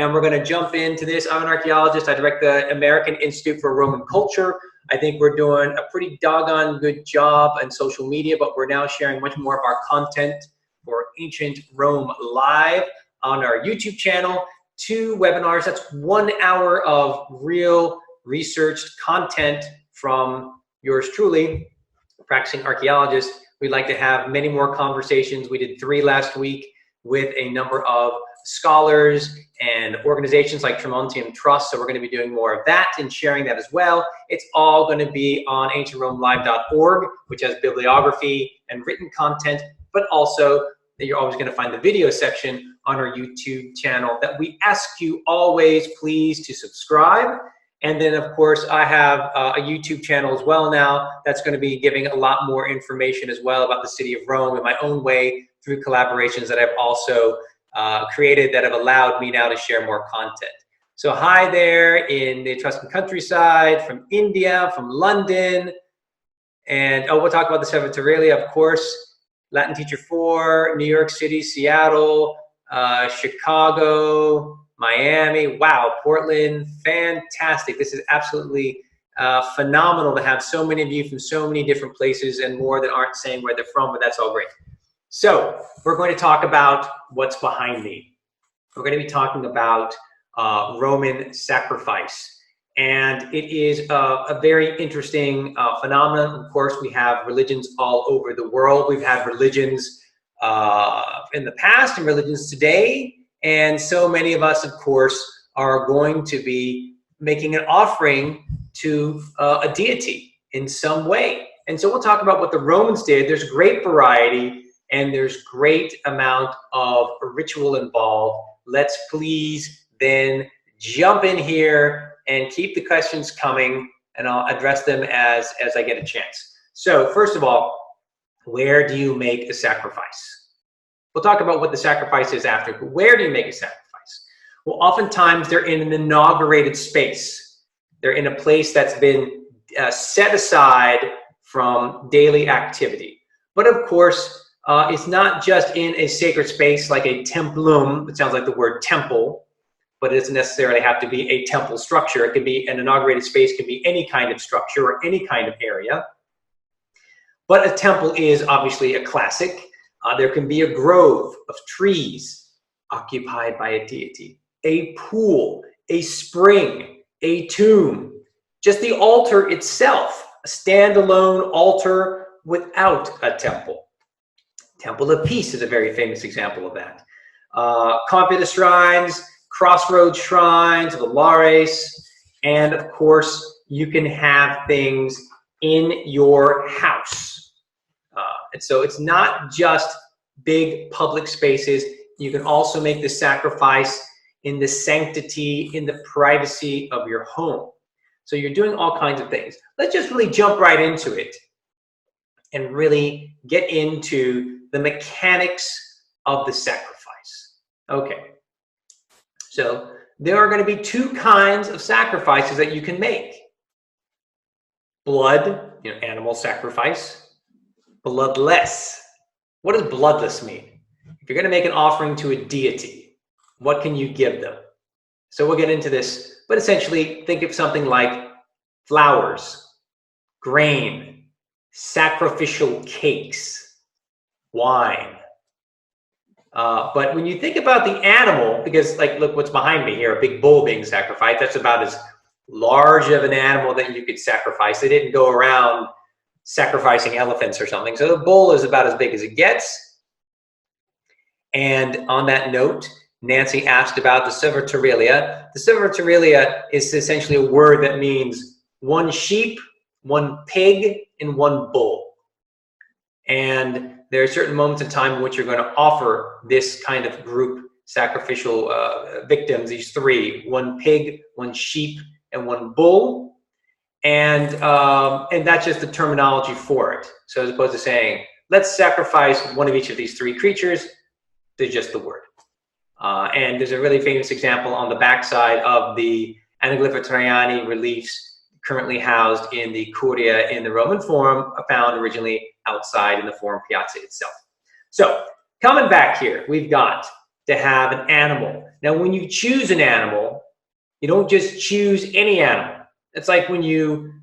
and we're going to jump into this. I'm an archaeologist. I direct the American Institute for Roman Culture. I think we're doing a pretty doggone good job on social media, but we're now sharing much more of our content for Ancient Rome Live on our YouTube channel. 2 webinars, that's 1 hour of real researched content from yours truly, practicing archaeologist. We'd like to have many more conversations. We did 3 last week with a number of scholars and organizations like Tremontium Trust, so we're going to be doing more of that and sharing that as well. It's all going to be on ancientromelive.org, which has bibliography and written content, but also you're always going to find the video section on our YouTube channel that we ask you always please to subscribe. And then of course I have a YouTube channel as well now that's going to be giving a lot more information as well about the city of Rome in my own way through collaborations that I've also created that have allowed me now to share more content. So hi there in the Etruscan countryside, from India, from London, and we'll talk about the Sevatorialia, of course. Latin Teacher 4, New York City, Seattle, Chicago, Miami, wow, Portland, fantastic. This is absolutely phenomenal to have so many of you from so many different places and more that aren't saying where they're from, but that's all great. So we're going to talk about what's behind me. We're going to be talking about Roman sacrifice. And it is a very interesting phenomenon. Of course, we have religions all over the world. We've had religions in the past and religions today. And so many of us, of course, are going to be making an offering to a deity in some way. And so we'll talk about what the Romans did. There's great variety and there's great amount of ritual involved. Let's please then jump in here and keep the questions coming, and I'll address them as I get a chance. So first of all, where do you make a sacrifice? We'll talk about what the sacrifice is after, but where do you make a sacrifice? Well, oftentimes they're in an inaugurated space. They're in a place that's been set aside from daily activity. But of course, it's not just in a sacred space like a templum. It sounds like the word temple, but it doesn't necessarily have to be a temple structure. It can be an inaugurated space, can be any kind of structure or any kind of area. But a temple is obviously a classic. There can be a grove of trees occupied by a deity, a pool, a spring, a tomb, just the altar itself, a standalone altar without a temple. Temple of Peace is a very famous example of that. Compita shrines, crossroads shrines, Valares, and of course, you can have things in your house. And so it's not just big public spaces. You can also make the sacrifice in the sanctity, in the privacy of your home. So you're doing all kinds of things. Let's just really jump right into it and really get into the mechanics of the sacrifice. Okay. So there are going to be 2 kinds of sacrifices that you can make. Blood, animal sacrifice. Bloodless. What does bloodless mean? If you're going to make an offering to a deity, what can you give them? So we'll get into this, but essentially think of something like flowers, grain, sacrificial cakes, wine. But when you think about the animal, because look what's behind me here, a big bull being sacrificed, that's about as large of an animal that you could sacrifice. They didn't go around sacrificing elephants or something. So the bull is about as big as it gets. And on that note, Nancy asked about the Sevatorialia. The Sevatorialia is essentially a word that means 1 sheep, 1 pig, and 1 bull. And there are certain moments in time in which you're going to offer this kind of group sacrificial victims, these 3, 1 pig, 1 sheep, and 1 bull. And that's just the terminology for it. So as opposed to saying, let's sacrifice one of each of these 3 creatures, there's just the word. And there's a really famous example on the backside of the Anaglypha Traiani reliefs currently housed in the Curia in the Roman Forum, found originally outside in the Forum Piazza itself. So coming back here, we've got to have an animal Now, when you choose an animal, you don't just choose any animal. It's like when you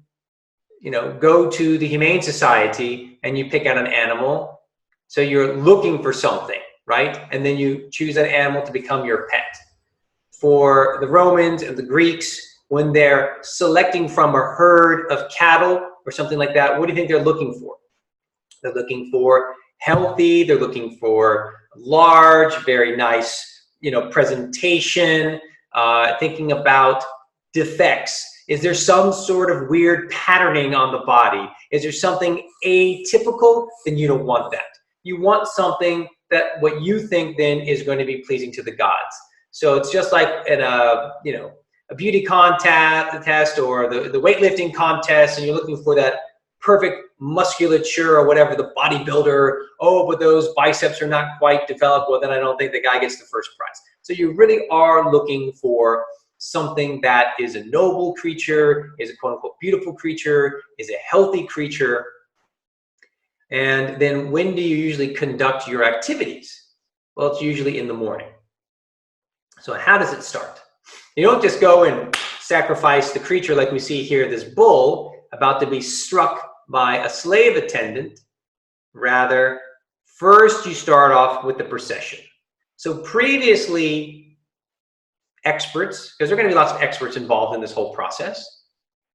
go to the Humane Society and you pick out an animal. So you're looking for something, right? And then you choose that animal to become your pet. For the Romans and the Greeks, when they're selecting from a herd of cattle or something like that, what do you think they're looking for? They're looking for healthy, they're looking for large, very nice, presentation, thinking about defects. Is there some sort of weird patterning on the body? Is there something atypical? Then you don't want that. You want something that what you think then is going to be pleasing to the gods. So it's just like in a beauty contest or the weightlifting contest, and you're looking for that perfect musculature or whatever, the bodybuilder. Oh, but those biceps are not quite developed. Well, then I don't think the guy gets the first prize. So you really are looking for something that is a noble creature, is a quote unquote beautiful creature, is a healthy creature. And then when do you usually conduct your activities? Well, it's usually in the morning. So how does it start? You don't just go and sacrifice the creature like we see here, this bull about to be struck by a slave attendant. Rather, first you start off with the procession. So previously, experts, because there are going to be lots of experts involved in this whole process,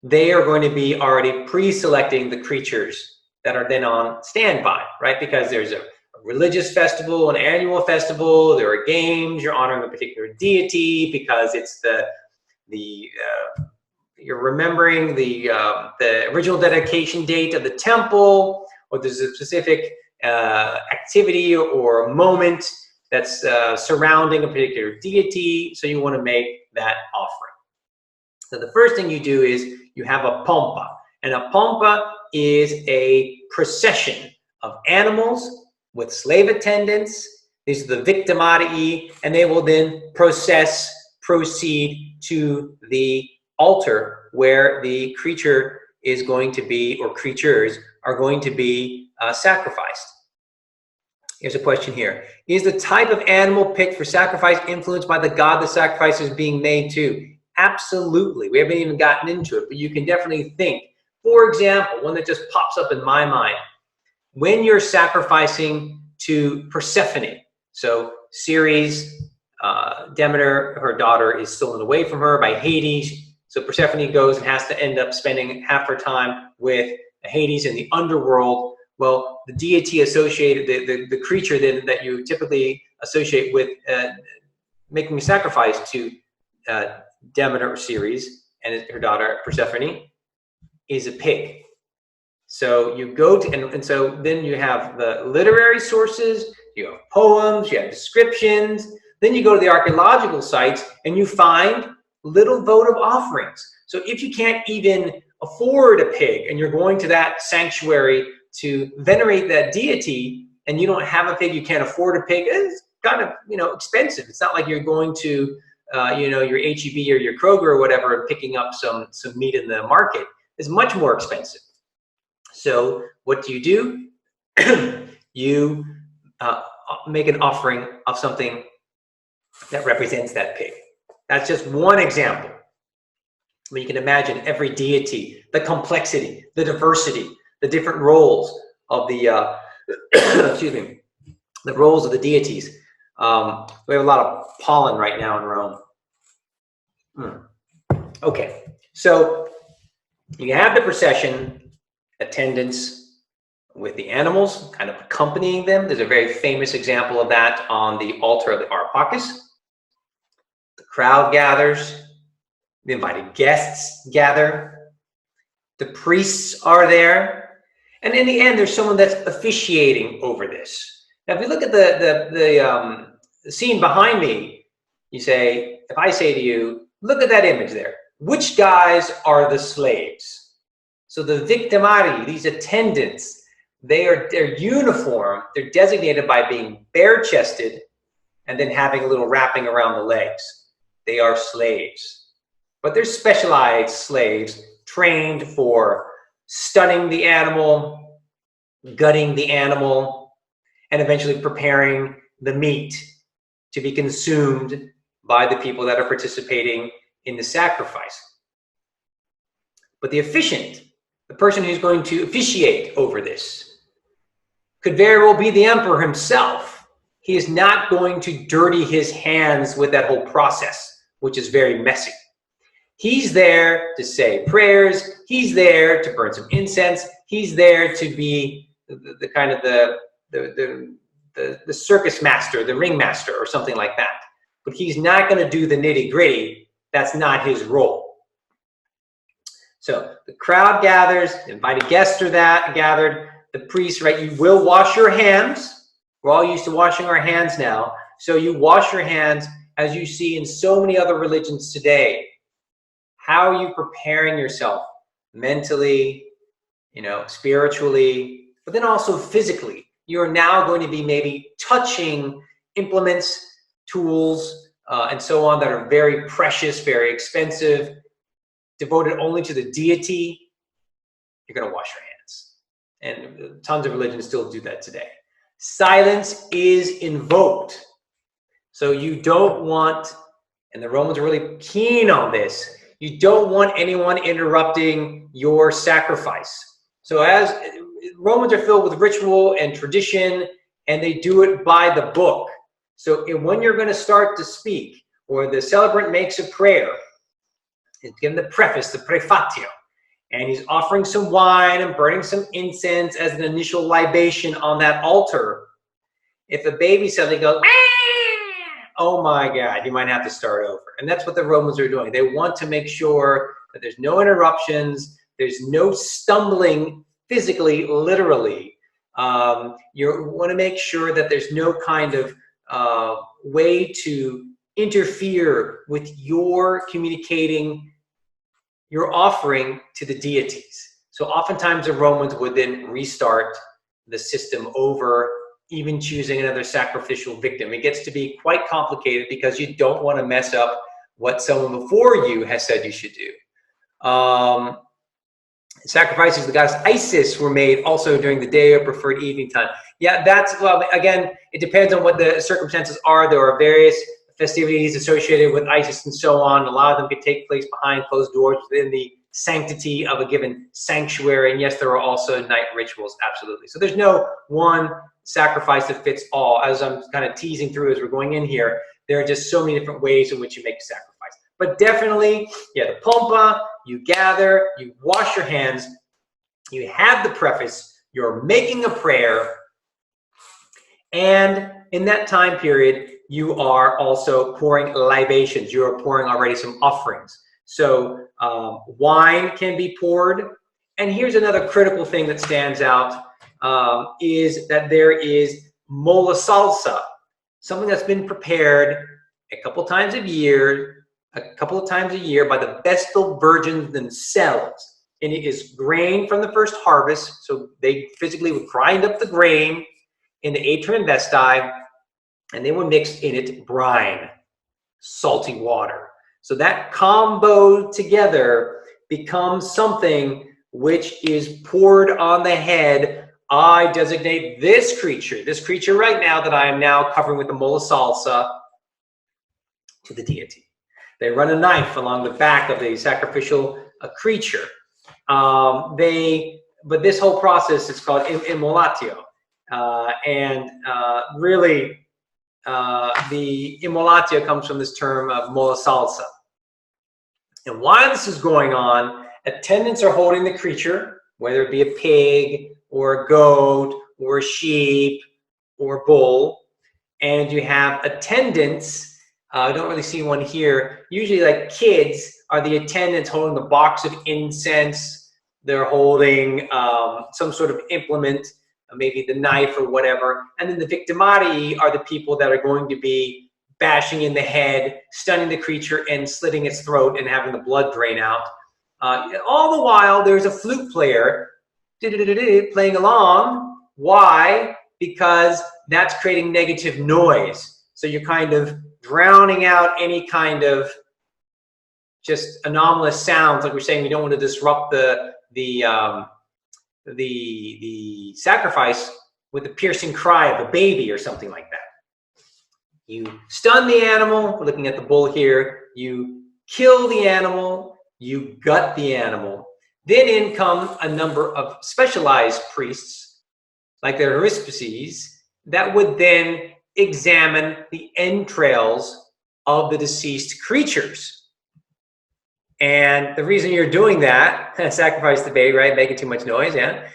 they are going to be already pre-selecting the creatures that are then on standby, right? Because there's a religious festival, an annual festival, there are games, you're honoring a particular deity because it's you're remembering the original dedication date of the temple, or there's a specific activity or moment that's surrounding a particular deity, so you want to make that offering. So the first thing you do is you have a pompa, and a pompa is a procession of animals with slave attendants. These are the victimarii, and they will then proceed to the altar where the creature is going to be, or creatures are going to be sacrificed. Here's a question here. Is the type of animal picked for sacrifice influenced by the god the sacrifice is being made to? Absolutely. We haven't even gotten into it, but you can definitely think. For example, one that just pops up in my mind, when you're sacrificing to Persephone, so Ceres, Demeter, her daughter, is stolen away from her by Hades. So Persephone goes and has to end up spending half her time with Hades in the underworld. Well, the deity associated, the creature that you typically associate with making a sacrifice to Demeter or Ceres and her daughter Persephone is a pig. So you go to, and so then you have the literary sources, you have poems, you have descriptions, then you go to the archaeological sites and you find little votive offerings. So if you can't even afford a pig and you're going to that sanctuary to venerate that deity and you don't have a pig, you can't afford a pig, it's kind of, expensive. It's not like you're going to, your H-E-B or your Kroger or whatever and picking up some meat in the market. It's much more expensive. So what do? You make an offering of something that represents that pig. That's just one example. I mean, you can imagine every deity, the complexity, the diversity, the different roles of the, excuse me, the roles of the deities. We have a lot of pollen right now in Rome. Okay, so you have the procession, attendants with the animals kind of accompanying them. There's a very famous example of that on the altar of the Arpakis. The crowd gathers, the invited guests gather, the priests are there, and in the end, there's someone that's officiating over this. Now, if you look at the scene behind me, if I say to you, look at that image there. Which guys are the slaves? So the victimari, these attendants, their uniform, they're designated by being bare-chested and then having a little wrapping around the legs. They are slaves. But they're specialized slaves trained for stunning the animal, gutting the animal, and eventually preparing the meat to be consumed by the people that are participating in the sacrifice. But the officiant, the person who's going to officiate over this, could very well be the emperor himself. He is not going to dirty his hands with that whole process, which is very messy. He's there to say prayers. He's there to burn some incense. He's there to be the kind of the circus master, the ring master, or something like that. But he's not going to do the nitty gritty. That's not his role. So the crowd gathers, invited guests are gathered. The priest, right? You will wash your hands. We're all used to washing our hands now. So you wash your hands, as you see in so many other religions today. How are you preparing yourself mentally, spiritually, but then also physically? You're now going to be maybe touching implements, tools, and so on that are very precious, very expensive, devoted only to the deity. You're going to wash your hands. And tons of religions still do that today. Silence is invoked. So you don't want, and the Romans are really keen on this, you don't want anyone interrupting your sacrifice. So as Romans are filled with ritual and tradition, and they do it by the book. So when you're going to start to speak, or the celebrant makes a prayer, it's given the preface, the prefatio, and he's offering some wine and burning some incense as an initial libation on that altar. If a baby suddenly goes, oh my God, you might have to start over. And that's what the Romans are doing. They want to make sure that there's no interruptions, there's no stumbling physically, literally. You want to make sure that there's no kind of way to interfere with your communicating, your offering to the deities. So oftentimes the Romans would then restart the system over, even choosing another sacrificial victim. It gets to be quite complicated because you don't want to mess up what someone before you has said you should do. Sacrifices to the goddess Isis were made also during the day or preferred evening time. Yeah, well, again, it depends on what the circumstances are. There are various festivities associated with Isis and so on. A lot of them could take place behind closed doors within the sanctity of a given sanctuary. And yes, there are also night rituals, absolutely. So there's no one sacrifice that fits all. As I'm kind of teasing through as we're going in here, there are just so many different ways in which you make a sacrifice. But definitely, yeah, the pompa, you gather, you wash your hands, you have the preface, you're making a prayer, and in that time period, you are also pouring libations. You are pouring already some offerings. So wine can be poured. And here's another critical thing that stands out, is that there is mola salsa, something that's been prepared a couple times a year by the Vestal virgins themselves. And it is grain from the first harvest. So they physically would grind up the grain in the atrium vestae, and they would mix in it brine, salty water. So that combo together becomes something which is poured on the head. I designate this creature right now that I am now covering with the mola salsa, to the deity. They run a knife along the back of the sacrificial creature. But this whole process is called immolatio. Really, the immolatio comes from this term of mola salsa. And while this is going on, attendants are holding the creature, whether it be a pig or a goat or a sheep or a bull, and you have attendants. I don't really see one here. Usually, like kids are the attendants holding the box of incense. They're holding some sort of implement, maybe the knife or whatever. And then the victimarii are the people that are going to be bashing in the head, stunning the creature, and slitting its throat and having the blood drain out. All the while, there's a flute player playing along. Why? Because that's creating negative noise. So you're kind of drowning out any kind of just anomalous sounds. Like we're saying, we don't want to disrupt the sacrifice with the piercing cry of a baby or something like that. You stun the animal. We're looking at the bull here. You kill the animal. You gut the animal. Then in come a number of specialized priests, like the haruspices, that would then examine the entrails of the deceased creatures. And the reason you're doing that, sacrifice the baby, right? Making too much noise, yeah.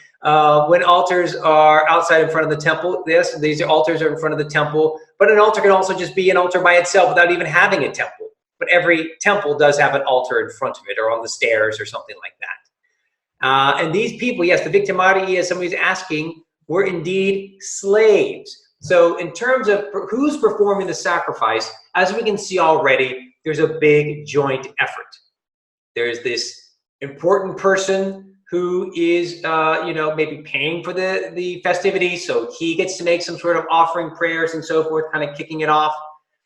When altars are outside in front of the temple, yes, these altars are in front of the temple, but an altar can also just be an altar by itself without even having a temple. But every temple does have an altar in front of it or on the stairs or something like that. And these people, yes, the victimarii, as somebody's asking, were indeed slaves. So in terms of who's performing the sacrifice, as we can see already, there's a big joint effort. There's this important person who is, maybe paying for the festivities, so he gets to make some sort of offering prayers and so forth, kind of kicking it off.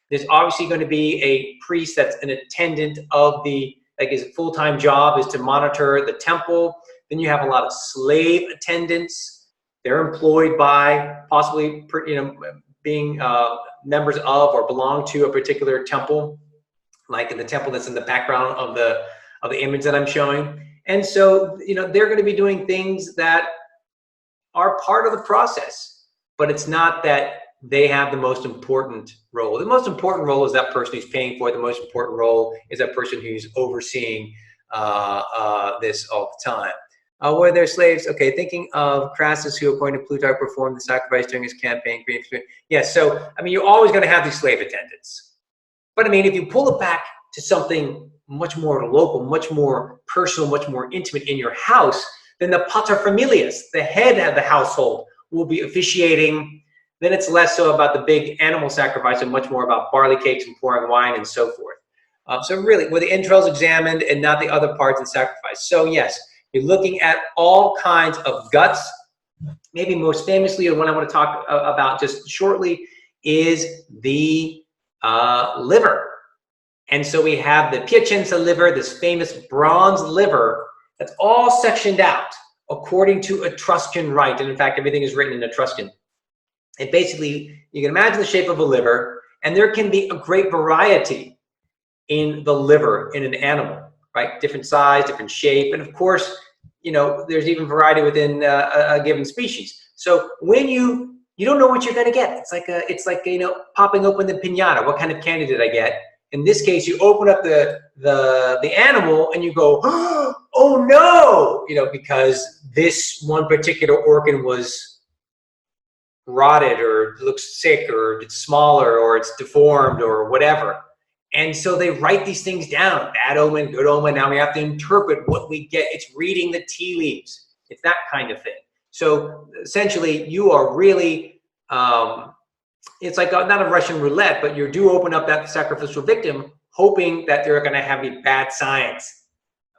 There's obviously going to be a priest that's an attendant of his full-time job is to monitor the temple. Then you have a lot of slave attendants. They're employed by possibly, being members of or belong to a particular temple, like in the temple that's in the background of the image that I'm showing. And so, they're going to be doing things that are part of the process, but it's not that they have the most important role. The most important role is that person who's paying for it. The most important role is that person who's overseeing this all the time. Were there slaves? Okay, thinking of Crassus, who according to Plutarch performed the sacrifice during his campaign. Yes, so, you're always going to have these slave attendants. But, if you pull it back to something much more local, much more personal, much more intimate in your house, then the paterfamilias, the head of the household, will be officiating. Then it's less so about the big animal sacrifice and much more about barley cakes and pouring wine and so forth. So really, were the entrails examined and not the other parts of the sacrifice? So yes, you're looking at all kinds of guts. Maybe most famously, the one I want to talk about just shortly is the liver. And so we have the Piacenza liver, this famous bronze liver that's all sectioned out according to Etruscan rite. And in fact, everything is written in Etruscan. And basically, you can imagine the shape of a liver, and there can be a great variety in the liver in an animal, right? Different size, different shape. And of course, there's even variety within a given species. So when you don't know what you're going to get. It's like popping open the piñata. What kind of candy did I get? In this case, you open up the animal and you go, oh no, because this one particular organ was rotted or looks sick or it's smaller or it's deformed or whatever. And so they write these things down, bad omen, good omen. Now we have to interpret what we get. It's reading the tea leaves. It's that kind of thing. So essentially you are really, it's like not a Russian roulette, but you do open up that sacrificial victim hoping that they're going to have a bad science.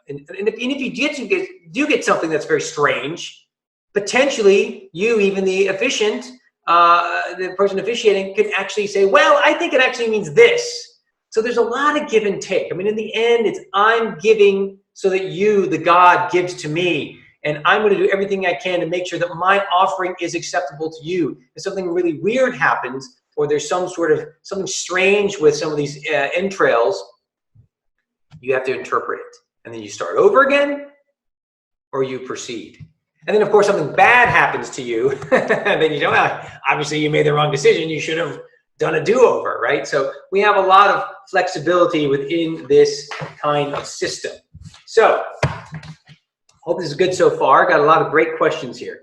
And if you do get something that's very strange, potentially you, even the officiant, the person officiating, could actually say, well, I think it actually means this. So there's a lot of give and take. In the end, it's I'm giving so that you, the God, gives to me. And I'm going to do everything I can to make sure that my offering is acceptable to you. If something really weird happens, or there's something strange with some of these entrails, you have to interpret it. And then you start over again, or you proceed. And then, of course, something bad happens to you. And then obviously you made the wrong decision. You should have done a do-over, right? So we have a lot of flexibility within this kind of system. So hope this is good so far. Got a lot of great questions here.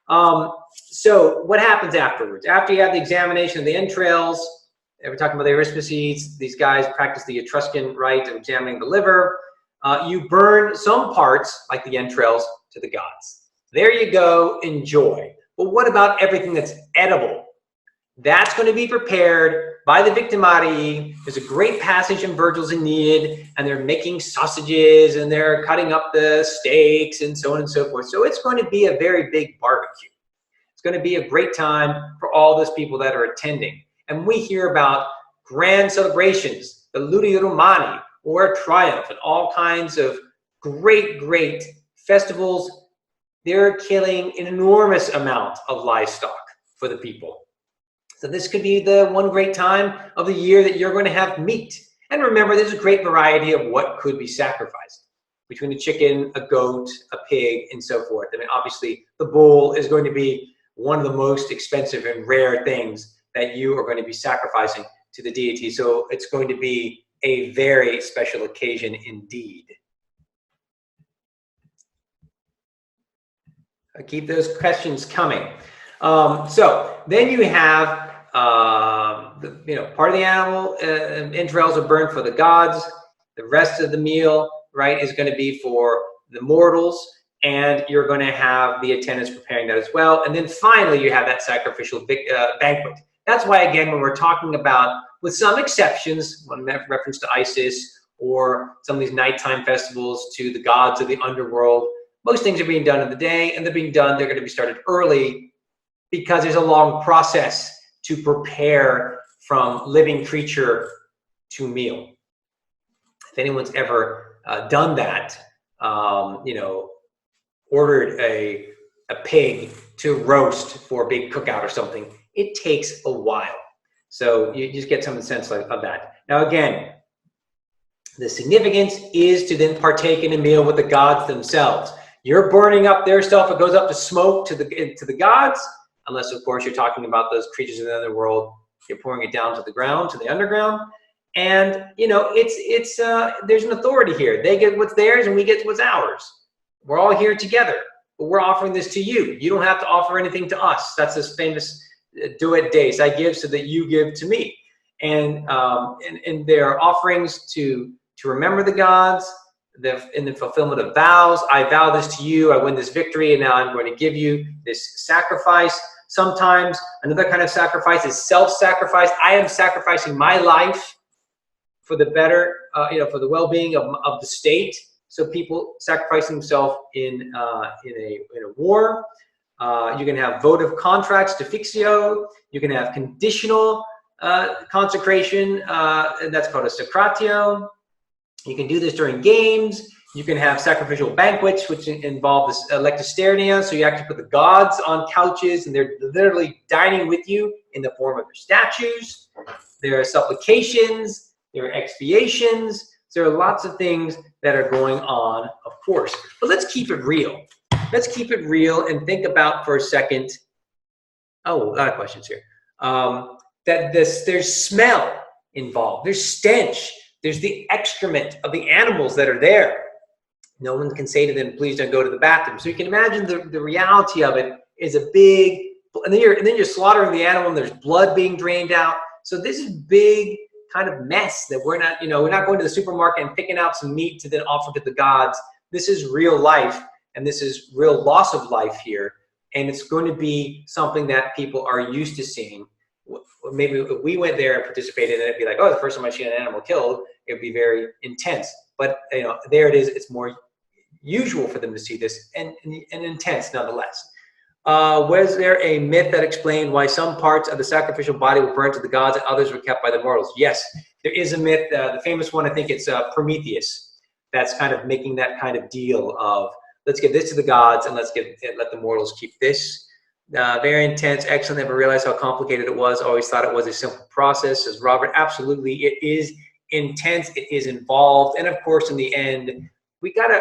So what happens afterwards? After you have the examination of the entrails, we're talking about the haruspices. These guys practice the Etruscan rite of examining the liver. You burn some parts, like the entrails, to the gods. There you go, enjoy. But what about everything that's edible? That's going to be prepared by the victimarii. There's a great passage in Virgil's Aeneid, and they're making sausages, and they're cutting up the steaks, and so on and so forth. So it's going to be a very big barbecue. It's going to be a great time for all those people that are attending. And we hear about grand celebrations, the Ludi Romani, or Triumph, and all kinds of great, great festivals. They're killing an enormous amount of livestock for the people. So this could be the one great time of the year that you're going to have meat. And remember, there's a great variety of what could be sacrificed between a chicken, a goat, a pig, and so forth. I mean, obviously, the bull is going to be one of the most expensive and rare things that you are going to be sacrificing to the deity. So it's going to be a very special occasion indeed. Keep those questions coming. So then you have, part of the animal entrails are burned for the gods. The rest of the meal, right, is going to be for the mortals, and you're going to have the attendants preparing that as well. And then finally, you have that sacrificial banquet. That's why, again, when we're talking about, with some exceptions, one reference to Isis or some of these nighttime festivals to the gods of the underworld, most things are being done in the day, and they're going to be started early because there's a long process to prepare from living creature to meal. If anyone's ever done that, ordered a pig to roast for a big cookout or something, it takes a while. So you just get some sense of that. Now, again, the significance is to then partake in a meal with the gods themselves. You're burning up their stuff. It goes up to smoke to the gods, unless, of course, you're talking about those creatures in the underworld. You're pouring it down to the ground, to the underground. And, there's an authority here. They get what's theirs and we get what's ours. We're all here together, but we're offering this to you. You don't have to offer anything to us. That's this famous duet days. I give so that you give to me. And there are offerings to remember the gods, in the fulfillment of vows. I vow this to you. I win this victory, and now I'm going to give you this sacrifice. Sometimes another kind of sacrifice is self-sacrifice. I am sacrificing my life for the better, for the well-being of the state. So people sacrificing themselves in a war. You can have votive contracts, defixio. You can have conditional consecration, and that's called a sacratio. You can do this during games. You can have sacrificial banquets, which involve this lectisternia. So you actually put the gods on couches, and they're literally dining with you in the form of their statues. There are supplications. There are expiations. There are lots of things that are going on, of course. But let's keep it real. Let's keep it real and think about for a second. Oh, a lot of questions here. There's smell involved. There's stench. There's the excrement of the animals that are there. No one can say to them, please don't go to the bathroom. So you can imagine the reality of it is a big, and then you're slaughtering the animal and there's blood being drained out. So this is big kind of mess that we're not going to the supermarket and picking out some meat to then offer to the gods. This is real life, and this is real loss of life here. And it's going to be something that people are used to seeing. Maybe if we went there and participated in it, it'd be like, oh, the first time I see an animal killed, it would be very intense. But there it is. It's more usual for them to see this and intense nonetheless. Was there a myth that explained why some parts of the sacrificial body were burnt to the gods and others were kept by the mortals? Yes, there is a myth. The famous one, I think it's Prometheus. That's kind of making that kind of deal of let's give this to the gods and let the mortals keep this. Very intense, excellent. Never realized how complicated it was. Always thought it was a simple process. Says Robert, absolutely, it is intense. It is involved, and of course, in the end, we got to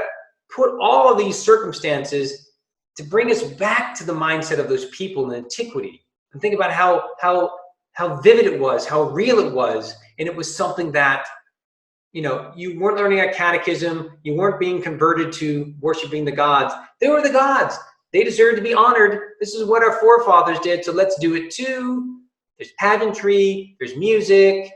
put all of these circumstances to bring us back to the mindset of those people in antiquity and think about how vivid it was, how real it was, and it was something that you weren't learning a catechism, you weren't being converted to worshiping the gods. They were the gods. They deserve to be honored. This is what our forefathers did, so let's do it too. There's pageantry, there's music,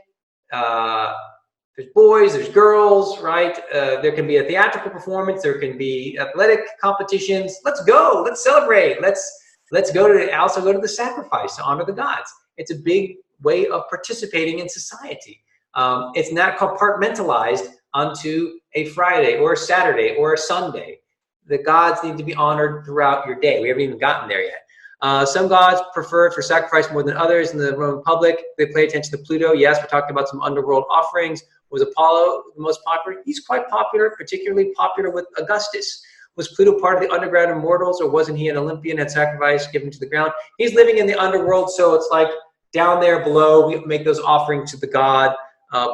there's boys, there's girls, right? There can be a theatrical performance, there can be athletic competitions. Let's go, let's celebrate. Let's also go to the sacrifice to honor the gods. It's a big way of participating in society. It's not compartmentalized onto a Friday or a Saturday or a Sunday. The gods need to be honored throughout your day. We haven't even gotten there yet. Some gods preferred for sacrifice more than others in the Roman public. They pay attention to Pluto. Yes, we're talking about some underworld offerings. Was Apollo the most popular? He's quite popular, particularly popular with Augustus. Was Pluto part of the underground immortals, or wasn't he an Olympian, had sacrifice given to the ground? He's living in the underworld, so it's like down there below. We make those offerings to the god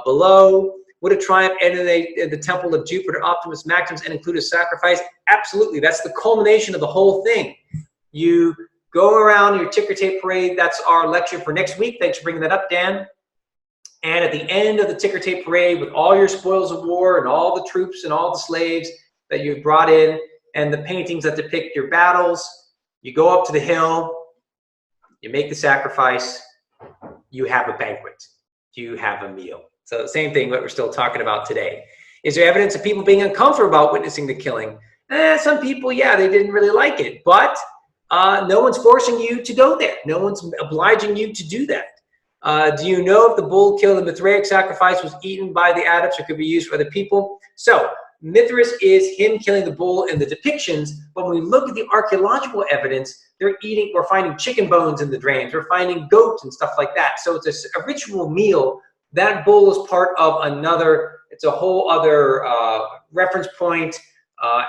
below. Would a triumph end in the temple of Jupiter, Optimus Maximus, and include a sacrifice? Absolutely. That's the culmination of the whole thing. You go around your ticker tape parade. That's our lecture for next week. Thanks for bringing that up, Dan. And at the end of the ticker tape parade, with all your spoils of war and all the troops and all the slaves that you've brought in and the paintings that depict your battles, you go up to the hill, you make the sacrifice, you have a banquet, you have a meal. So same thing, what we're still talking about today. Is there evidence of people being uncomfortable about witnessing the killing? Some people, yeah, they didn't really like it, but no one's forcing you to go there. No one's obliging you to do that. Do you know if the bull killed in the Mithraic sacrifice was eaten by the adepts or could be used for other people? So Mithras is him killing the bull in the depictions, but when we look at the archaeological evidence, we're finding chicken bones in the drains, we're finding goats and stuff like that. So it's a ritual meal. That bull is part of it's a whole other reference point,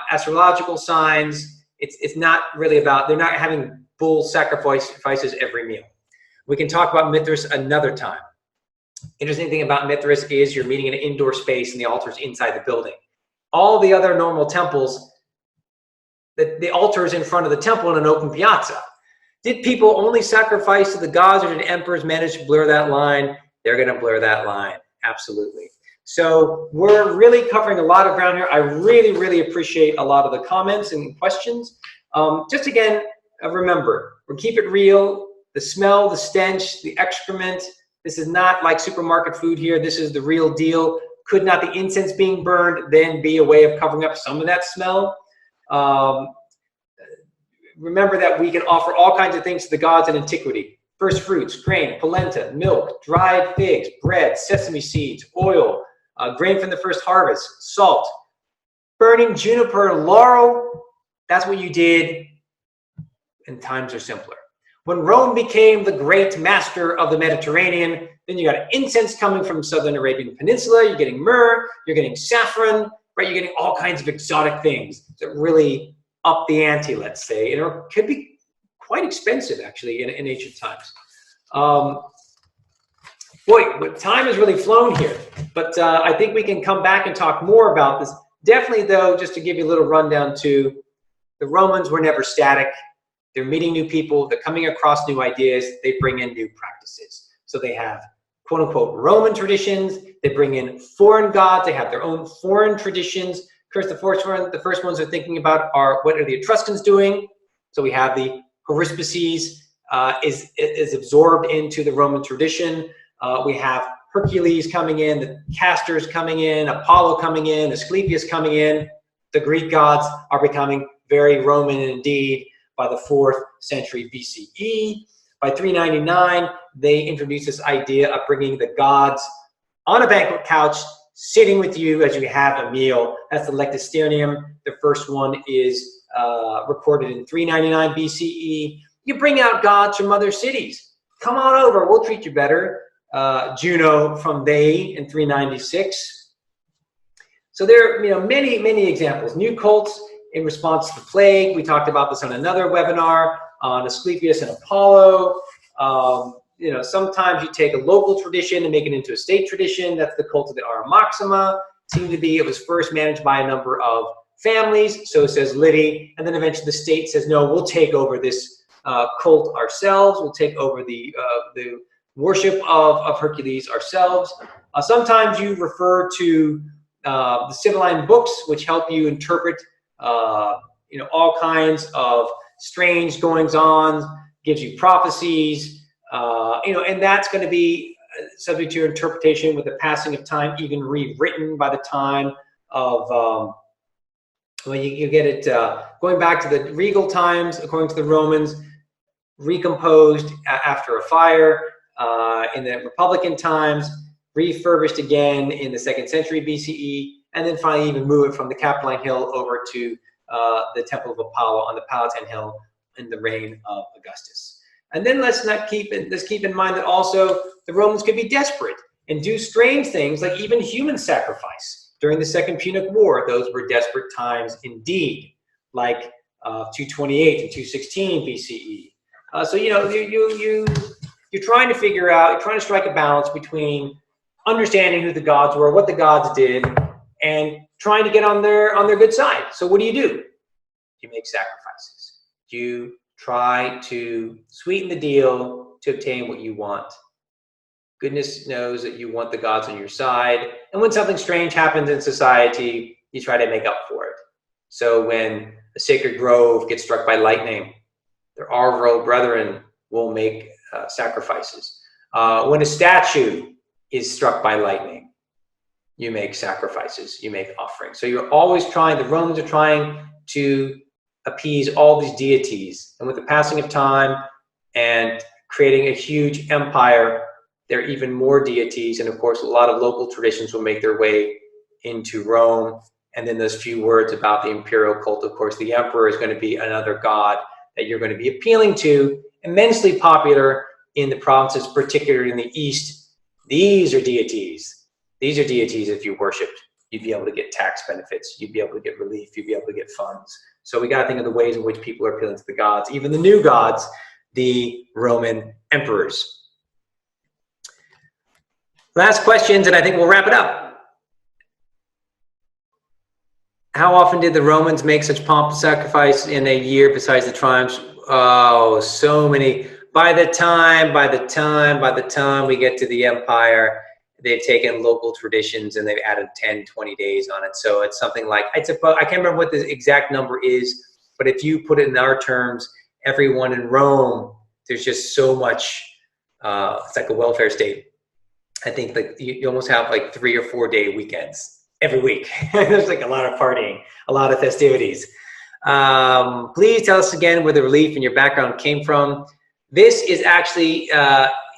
astrological signs. It's not really about, they're not having bull sacrifices every meal. We can talk about Mithras another time. Interesting thing about Mithras is you're meeting in an indoor space and the altar's inside the building. All the other normal temples, the altar is in front of the temple in an open piazza. Did people only sacrifice to the gods, or did emperors manage to blur that line? They're going to blur that line. Absolutely. So we're really covering a lot of ground here. I really, really appreciate a lot of the comments and questions. Just again, remember, we'll keep it real. The smell, the stench, the excrement. This is not like supermarket food here. This is the real deal. Could not the incense being burned then be a way of covering up some of that smell? Remember that we can offer all kinds of things to the gods in antiquity. First fruits, grain, polenta, milk, dried figs, bread, sesame seeds, oil, grain from the first harvest, salt. Burning juniper, laurel, that's what you did, and times are simpler. When Rome became the great master of the Mediterranean, then you got incense coming from southern Arabian Peninsula, you're getting myrrh, you're getting saffron, right? You're getting all kinds of exotic things that really up the ante, let's say, and it could be quite expensive actually in ancient times. Boy, time has really flown here, but I think we can come back and talk more about this. Definitely though, just to give you a little rundown too, the Romans were never static. They're meeting new people, they're coming across new ideas, they bring in new practices. So they have quote unquote Roman traditions, they bring in foreign gods, they have their own foreign traditions. Of course, the first ones they're thinking about are, what are the Etruscans doing? So we have the haruspices is absorbed into the Roman tradition. We have Hercules coming in, the Castors coming in, Apollo coming in, Asclepius coming in. The Greek gods are becoming very Roman indeed by the 4th century BCE. By 399, they introduced this idea of bringing the gods on a banquet couch, sitting with you as you have a meal. That's the Lectisterium. The first one is recorded in 399 BCE. You bring out gods from other cities. Come on over, we'll treat you better. Juno from They in 396. So there are many, many examples. New cults in response to the plague. We talked about this on another webinar on Asclepius and Apollo. Sometimes you take a local tradition and make it into a state tradition. That's the cult of the Ara Maxima. It was first managed by a number of families, so says Livy, and then eventually the state says, no, we'll take over this cult ourselves. We'll take over the worship of Hercules ourselves. Sometimes you refer to the Sibylline books, which help you interpret all kinds of strange goings-on, gives you prophecies, and that's going to be subject to your interpretation with the passing of time, even rewritten by the time of, you get it going back to the regal times, according to the Romans, recomposed after a fire in the Republican times, refurbished again in the 2nd century BCE, and then finally even move it from the Capitoline Hill over to the Temple of Apollo on the Palatine Hill in the reign of Augustus. And then let's keep in mind that also the Romans could be desperate and do strange things like even human sacrifice. During the Second Punic War, those were desperate times indeed, like 228 and 216 BCE. So you you're trying to figure out, you're trying to strike a balance between understanding who the gods were, what the gods did, and trying to get on their good side. So what do? You make sacrifices. You try to sweeten the deal to obtain what you want. Goodness knows that you want the gods on your side. And when something strange happens in society, you try to make up for it. So when a sacred grove gets struck by lightning, their Arvro brethren will make sacrifices. When a statue is struck by lightning, you make sacrifices, you make offerings. So you're always trying, the Romans are trying to appease all these deities. And with the passing of time and creating a huge empire, there are even more deities. And of course, a lot of local traditions will make their way into Rome. And then those few words about the imperial cult, of course, the emperor is going to be another god that you're going to be appealing to, immensely popular in the provinces, particularly in the East. These are deities. These are deities if you worshiped. You'd be able to get tax benefits. You'd be able to get relief. You'd be able to get funds. So we got to think of the ways in which people are appealing to the gods, even the new gods, the Roman emperors. Last questions, and I think we'll wrap it up. How often did the Romans make such pomp and sacrifice in a year besides the triumphs? Oh, so many. By the time we get to the empire, they've taken local traditions and they've added 10, 20 days on it. So it's something like, I can't remember what the exact number is, but if you put it in our terms, everyone in Rome, there's just so much, it's like a welfare state. I think like you almost have like 3 or 4 day weekends every week. There's like a lot of partying, a lot of festivities. Please tell us again where the relief in your background came from. This is actually,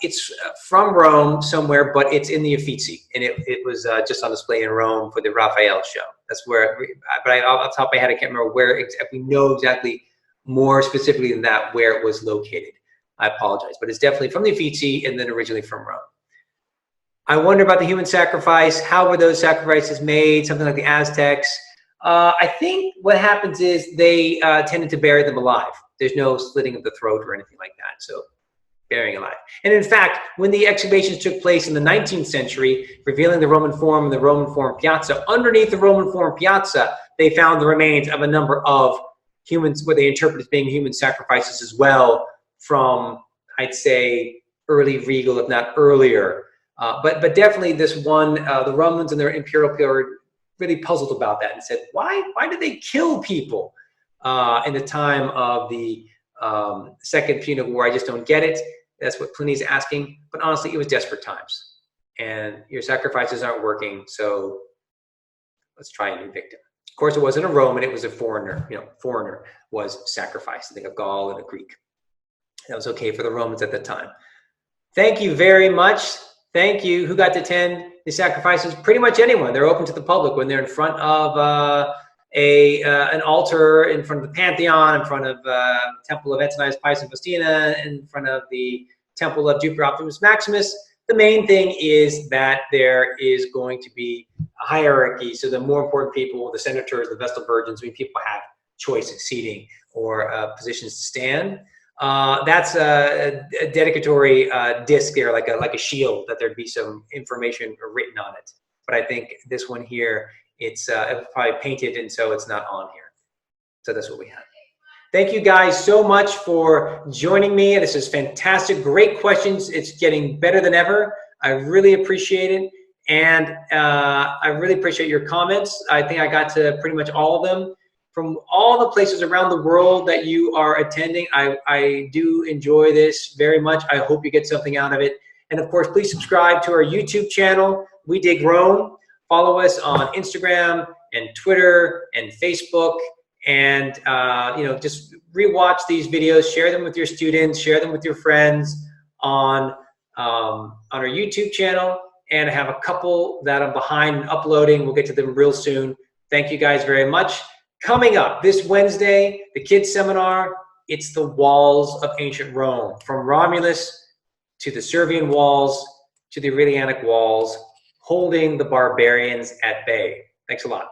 it's from Rome somewhere, but it's in the Uffizi, and it was just on display in Rome for the Raphael show. That's where, but off the top of my head, I can't remember where, if we know exactly more specifically than that, where it was located. I apologize, but it's definitely from the Uffizi and then originally from Rome. I wonder about the human sacrifice. How were those sacrifices made? Something like the Aztecs. I think what happens is they tended to bury them alive. There's no slitting of the throat or anything like that. So burying alive. And in fact, when the excavations took place in the 19th century, revealing the Roman Forum and the Roman Forum Piazza, underneath the Roman Forum Piazza, they found the remains of a number of humans, what they interpret as being human sacrifices as well, from, I'd say, early regal, if not earlier. But definitely this one, the Romans and their imperial period really puzzled about that and said, why did they kill people in the time of the Second Punic War? I just don't get it. That's what Pliny's asking. But honestly, it was desperate times. And your sacrifices aren't working, so let's try a new victim. Of course, it wasn't a Roman, it was a foreigner. Foreigner was sacrificed. I think a Gaul and a Greek. That was okay for the Romans at the time. Thank you very much. Thank you. Who got to attend the sacrifices? Pretty much anyone. They're open to the public when they're in front of an altar, in front of the Pantheon, in front of Temple of Antoninus Pius and Faustina, in front of the Temple of Jupiter Optimus Maximus. The main thing is that there is going to be a hierarchy. So the more important people, the senators, the Vestal Virgins, people have choice of seating or positions to stand. That's a dedicatory disc there, like a shield, that there'd be some information written on it. But I think this one here, it's probably painted, and so it's not on here. So that's what we have. Thank you guys so much for joining me. This is fantastic. Great questions. It's getting better than ever. I really appreciate it. And I really appreciate your comments. I think I got to pretty much all of them. From all the places around the world that you are attending, I do enjoy this very much. I hope you get something out of it. And of course, please subscribe to our YouTube channel, We Dig Rome. Follow us on Instagram and Twitter and Facebook. And just rewatch these videos, share them with your students, share them with your friends on our YouTube channel. And I have a couple that I'm behind in uploading. We'll get to them real soon. Thank you guys very much. Coming up this Wednesday, the kids seminar, it's the walls of ancient Rome, from Romulus to the Servian walls to the Aurelianic walls, holding the barbarians at bay. Thanks a lot.